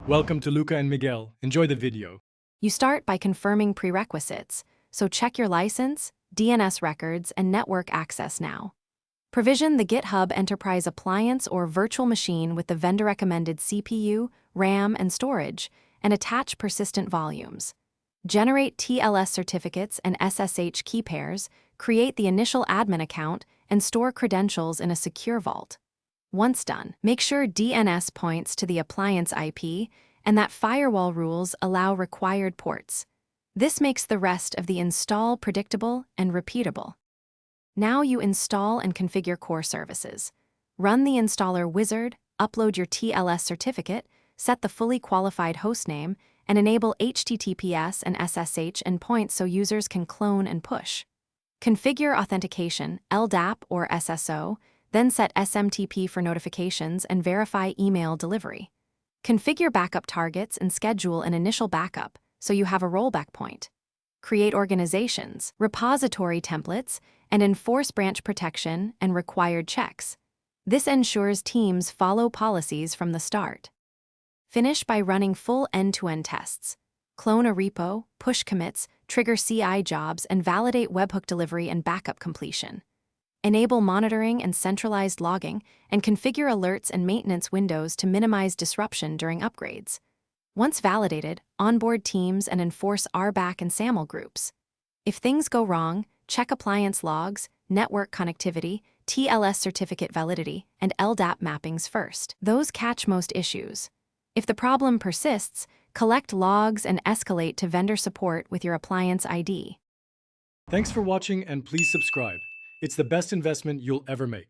Welcome to Luca and Miguel. Enjoy the video. You start by confirming prerequisites, so check your license, DNS records, and network access now. Provision the GitHub Enterprise appliance or virtual machine with the vendor-recommended CPU, RAM, and storage, and attach persistent volumes. Generate TLS certificates and SSH key pairs, create the initial admin account, and store credentials in a secure vault. Once done, make sure DNS points to the appliance IP and that firewall rules allow required ports. This makes the rest of the install predictable and repeatable. Now you install and configure core services. Run the installer wizard, upload your TLS certificate, set the fully qualified hostname, and enable HTTPS and SSH endpoints so users can clone and push. Configure authentication, LDAP or SSO, then set SMTP for notifications and verify email delivery. Configure backup targets and schedule an initial backup so you have a rollback point. Create organizations, repository templates, and enforce branch protection and required checks. This ensures teams follow policies from the start. Finish by running full end-to-end tests. Clone a repo, push commits, trigger CI jobs, and validate webhook delivery and backup completion. Enable monitoring and centralized logging, and configure alerts and maintenance windows to minimize disruption during upgrades. Once validated, onboard teams and enforce RBAC and SAML groups. If things go wrong, check appliance logs, network connectivity, TLS certificate validity, and LDAP mappings first. Those catch most issues. If the problem persists, collect logs and escalate to vendor support with your appliance ID. Thanks for watching and please subscribe. It's the best investment you'll ever make.